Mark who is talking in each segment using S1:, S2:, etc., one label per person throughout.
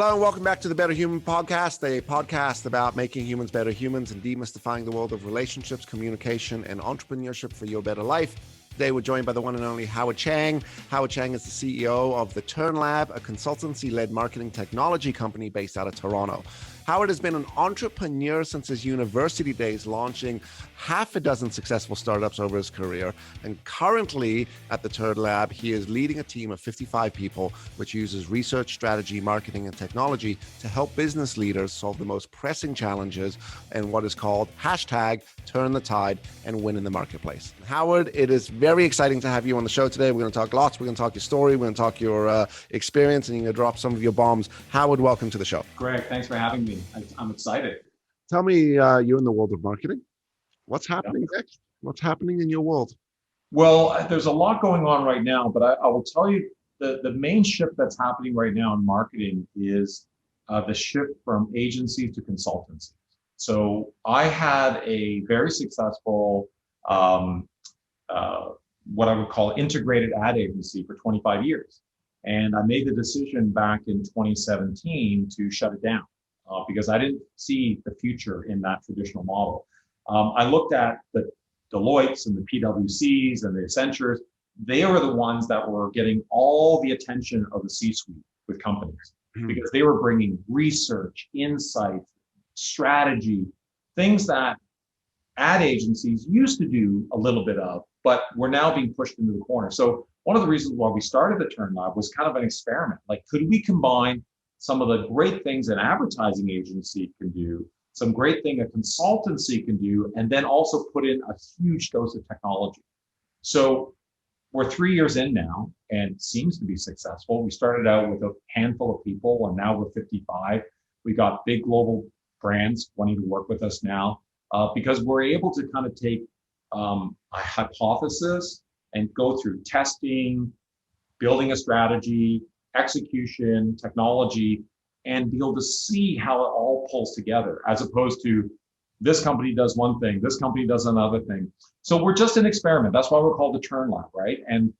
S1: Hello and welcome back to the Better Human podcast, a podcast about making humans better humans and demystifying the world of relationships, communication, and entrepreneurship for your better life. Today, we're joined by the one and only Howard Chang. Howard Chang is the CEO of the Turn Lab, a consultancy-led marketing technology company based out of Toronto. Howard has been an entrepreneur since his university days, launching half a dozen successful startups over his career. And currently at the Turn Lab, he is leading a team of 55 people, which uses research, strategy, marketing, and technology to help business leaders solve the most pressing challenges in what is called hashtag turn the tide and win in the marketplace. Howard, it is very exciting to have you on the show today. We're going to talk lots. We're going to talk your story. We're going to talk your experience, and you're going to drop some of your bombs. Howard, welcome to the show.
S2: Greg, thanks for having me. I'm excited.
S1: Tell me, you're in the world of marketing. What's happening next? What's happening in your world?
S2: Well, there's a lot going on right now, but I will tell you the main shift that's happening right now in marketing is the shift from agency to consultancy. So I had a very successful, what I would call integrated ad agency for 25 years. And I made the decision back in 2017 to shut it down because I didn't see the future in that traditional model. I looked at the Deloittes and the PwCs and the Accentures. They were the ones that were getting all the attention of the C-suite with companies because they were bringing research, insight, strategy, things that ad agencies used to do a little bit of, but were now being pushed into the corner. So one of the reasons why we started the Turn Lab was kind of an experiment. Like, could we combine some of the great things an advertising agency can do, some great thing a consultancy can do, and then also put in a huge dose of technology? So we're 3 years in now and it seems to be successful. We started out with a handful of people and now we're 55. We got big global brands wanting to work with us now because we're able to kind of take a hypothesis and go through testing, building a strategy, execution, technology, and be able to see how it all pulls together, as opposed to this company does one thing, this company does another thing. So we're just an experiment. That's why we're called the Turn Lab, right? And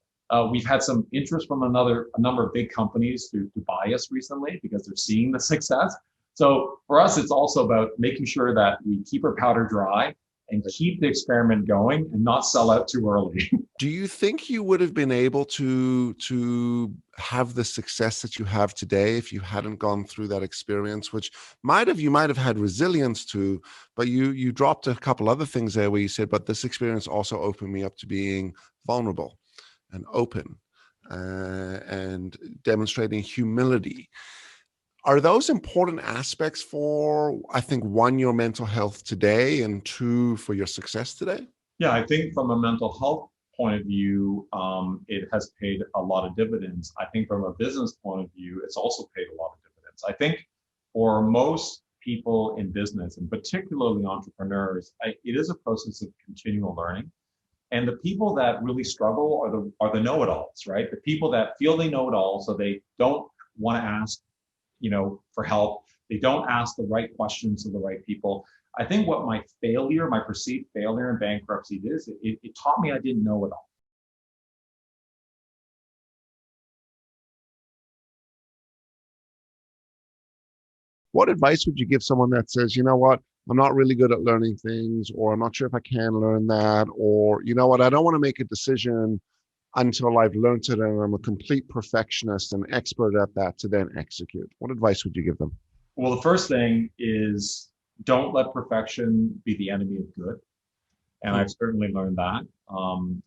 S2: we've had some interest from a number of big companies to buy us recently because they're seeing the success. So for us, it's also about making sure that we keep our powder dry and keep the experiment going and not sell out too early.
S1: Do you think you would have been able to have the success that you have today if you hadn't gone through that experience, which you might have had resilience to, but you dropped a couple other things there where you said, but this experience also opened me up to being vulnerable and open and demonstrating humility. Are those important aspects for, I think, one, your mental health today, and two, for your success today?
S2: Yeah, I think from a mental health point of view, it has paid a lot of dividends. I think from a business point of view, it's also paid a lot of dividends. I think for most people in business, and particularly entrepreneurs, it is a process of continual learning. And the people that really struggle are the know-it-alls, right? The people that feel they know it all, so they don't want to ask for help. They don't ask the right questions to the right people. I think what my perceived failure in bankruptcy is, it taught me I didn't know it all.
S1: What advice would you give someone that says, you know what, I'm not really good at learning things, or I'm not sure if I can learn that, or you know what, I don't want to make a decision until I've learned it and I'm a complete perfectionist and expert at that to then execute? What advice would you give them?
S2: Well, the first thing is don't let perfection be the enemy of good. And I've certainly learned that.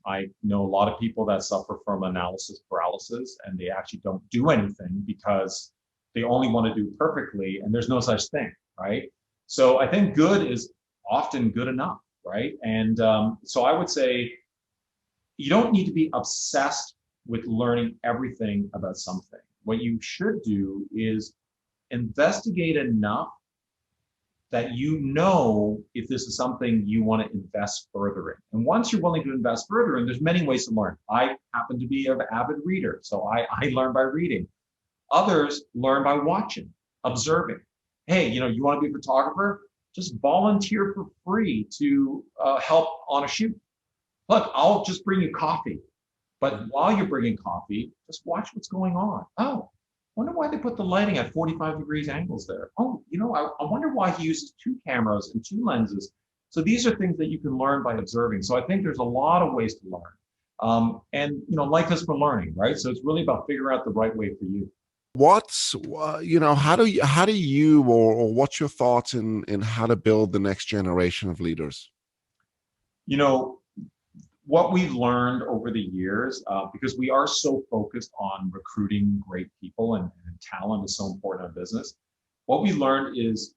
S2: I know a lot of people that suffer from analysis paralysis and they actually don't do anything because they only want to do perfectly, and there's no such thing, right? So I think good is often good enough, right? And so I would say, you don't need to be obsessed with learning everything about something. What you should do is investigate enough that you know if this is something you want to invest further in. And once you're willing to invest further in, there's many ways to learn. I happen to be an avid reader, so I learn by reading. Others learn by watching, observing. Hey, you want to be a photographer? Just volunteer for free to help on a shoot. Look, I'll just bring you coffee. But while you're bringing coffee, just watch what's going on. Oh, Wonder why they put the lighting at 45 degrees angles there. Oh, I wonder why he uses two cameras and two lenses. So these are things that you can learn by observing. So I think there's a lot of ways to learn. And life is for learning, right? So it's really about figuring out the right way for you.
S1: What's how do you or what's your thoughts in how to build the next generation of leaders?
S2: You know, what we've learned over the years, because we are so focused on recruiting great people and talent is so important in business, what we learned is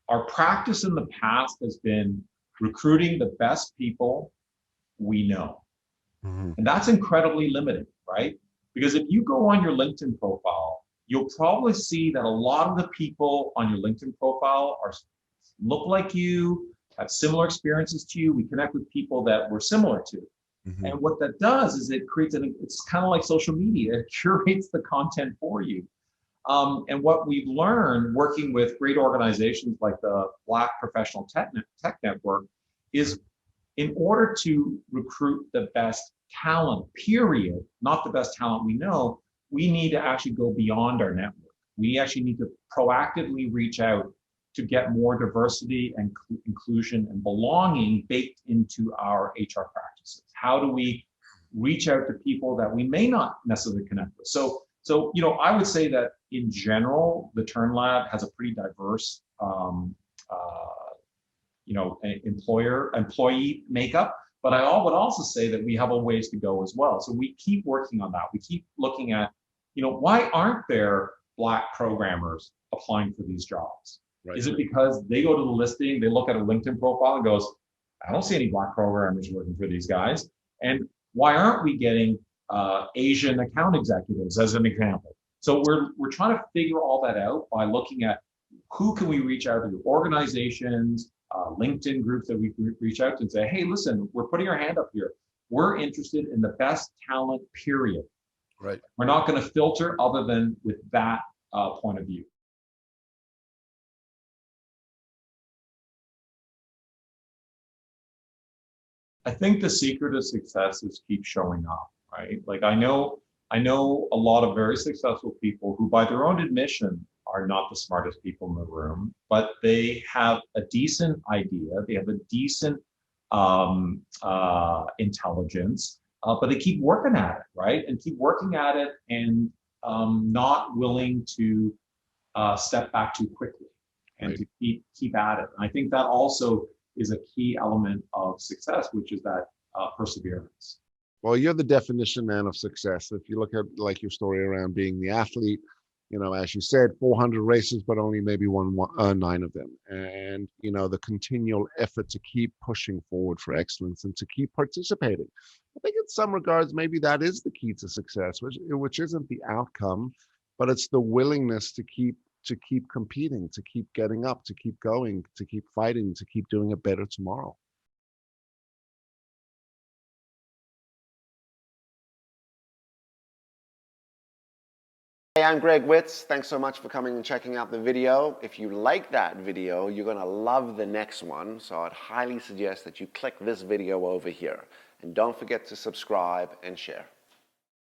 S2: our practice in the past has been recruiting the best people we know.
S1: Mhm.
S2: And that's incredibly limited, right? Because if you go on your LinkedIn profile, you'll probably see that a lot of the people on your LinkedIn profile look like you, have similar experiences to you. We connect with people that we're similar to.
S1: Mhm.
S2: And what that does is it creates it's kind of like social media. It curates the content for you. And what we've learned working with great organizations like the Black Professional Tech Network is in order to recruit the best talent, period, not the best talent we know, we need to actually go beyond our network. We actually need to proactively reach out to get more diversity and inclusion and belonging baked into our HR practices. How do we reach out to people that we may not necessarily connect with? So I would say that in general, the Turn Lab has a pretty diverse employee makeup. But I would also say that we have a ways to go as well. So we keep working on that. We keep looking at, why aren't there Black programmers applying for these jobs?
S1: Right.
S2: Is it because they go to the listing, they look at a LinkedIn profile and goes, I don't see any Black programmers working for these guys. And why aren't we getting Asian account executives as an example? So we're trying to figure all that out by looking at who can we reach out to, organizations, LinkedIn groups that we reach out to and say, hey, listen, we're putting our hand up here. We're interested in the best talent, period.
S1: Right.
S2: We're not going to filter other than with that point of view. I think the secret of success is keep showing up, right? Like I know a lot of very successful people who by their own admission are not the smartest people in the room, but they have a decent idea, they have a decent intelligence, but they keep working at it, right? And keep working at it and not willing to step back too quickly and
S1: Right.
S2: to keep at it. And I think that also is a key element of success, which is that perseverance.
S1: Well, you're the definition, man, of success. If you look at like your story around being the athlete, as you said, 400 races, but only maybe won 9 of them. And, the continual effort to keep pushing forward for excellence and to keep participating. I think in some regards, maybe that is the key to success, which isn't the outcome, but it's the willingness to keep competing, to keep getting up, to keep going, to keep fighting, to keep doing it better tomorrow. Hey, I'm Greg Witz. Thanks so much for coming and checking out the video. If you like that video, you're going to love the next one. So I'd highly suggest that you click this video over here. And don't forget to subscribe and share.